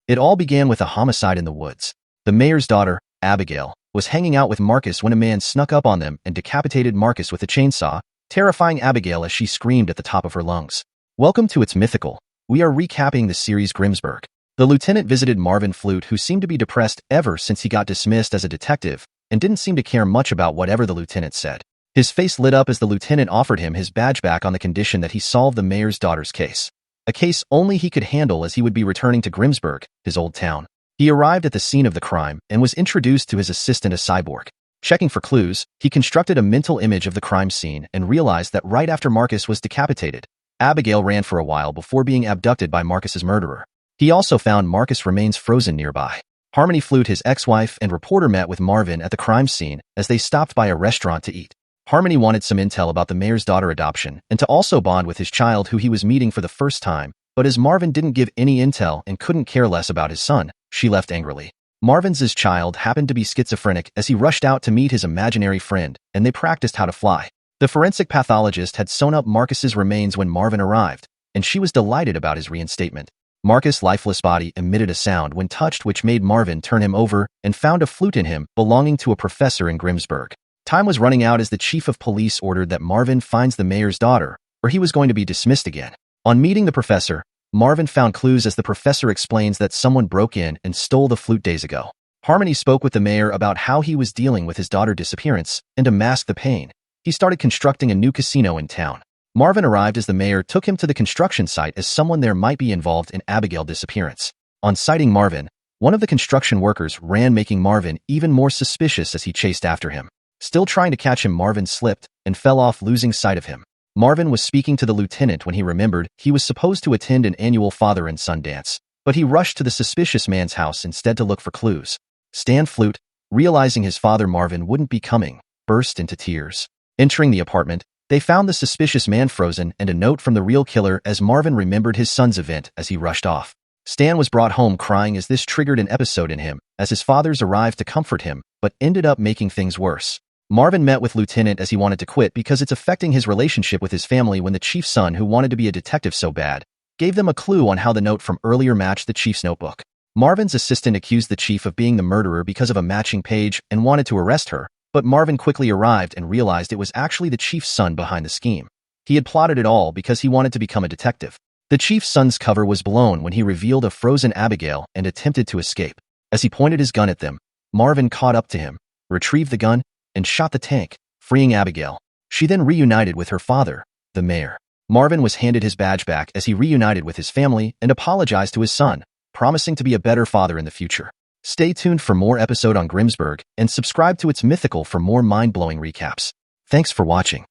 It all began with a homicide in the woods. The mayor's daughter, Abigail, was hanging out with Marcus when a man snuck up on them and decapitated Marcus with a chainsaw, terrifying Abigail as she screamed at the top of her lungs. Welcome to It's Mythical. We are recapping the series Grimsburg. The lieutenant visited Marvin Flute, who seemed to be depressed ever since he got dismissed as a detective and didn't seem to care much about whatever the lieutenant said. His face lit up as the lieutenant offered him his badge back on the condition that he solve the mayor's daughter's case. A case only he could handle, as he would be returning to Grimsburg, his old town. He arrived at the scene of the crime and was introduced to his assistant, a cyborg. Checking for clues, he constructed a mental image of the crime scene and realized that right after Marcus was decapitated, Abigail ran for a while before being abducted by Marcus's murderer. He also found Marcus' remains frozen nearby. Harmony Flute, his ex-wife and reporter, met with Marvin at the crime scene as they stopped by a restaurant to eat. Harmony wanted some intel about the mayor's daughter adoption and to also bond with his child, who he was meeting for the first time, but as Marvin didn't give any intel and couldn't care less about his son, she left angrily. Marvin's child happened to be schizophrenic as he rushed out to meet his imaginary friend, and they practiced how to fly. The forensic pathologist had sewn up Marcus's remains when Marvin arrived, and she was delighted about his reinstatement. Marcus' lifeless body emitted a sound when touched, which made Marvin turn him over and found a flute in him belonging to a professor in Grimsburg. Time was running out as the chief of police ordered that Marvin finds the mayor's daughter, or he was going to be dismissed again. On meeting the professor, Marvin found clues as the professor explains that someone broke in and stole the flute days ago. Harmony spoke with the mayor about how he was dealing with his daughter's disappearance, and to mask the pain, he started constructing a new casino in town. Marvin arrived as the mayor took him to the construction site, as someone there might be involved in Abigail's disappearance. On sighting Marvin, one of the construction workers ran, making Marvin even more suspicious as he chased after him. Still trying to catch him, Marvin slipped and fell off, losing sight of him. Marvin was speaking to the lieutenant when he remembered he was supposed to attend an annual father and son dance, but he rushed to the suspicious man's house instead to look for clues. Stan Flute, realizing his father Marvin wouldn't be coming, burst into tears. Entering the apartment, they found the suspicious man frozen and a note from the real killer, as Marvin remembered his son's event as he rushed off. Stan was brought home crying as this triggered an episode in him, as his fathers arrived to comfort him, but ended up making things worse. Marvin met with Lieutenant as he wanted to quit because it's affecting his relationship with his family, when the chief's son, who wanted to be a detective so bad, gave them a clue on how the note from earlier matched the chief's notebook. Marvin's assistant accused the chief of being the murderer because of a matching page and wanted to arrest her, but Marvin quickly arrived and realized it was actually the chief's son behind the scheme. He had plotted it all because he wanted to become a detective. The chief's son's cover was blown when he revealed a frozen Abigail and attempted to escape. As he pointed his gun at them, Marvin caught up to him, retrieved the gun, and shot the tank, freeing Abigail. She then reunited with her father, the mayor. Marvin was handed his badge back as he reunited with his family and apologized to his son, promising to be a better father in the future. Stay tuned for more episode on Grimsburg and subscribe to It's Mythical for more mind-blowing recaps. Thanks for watching.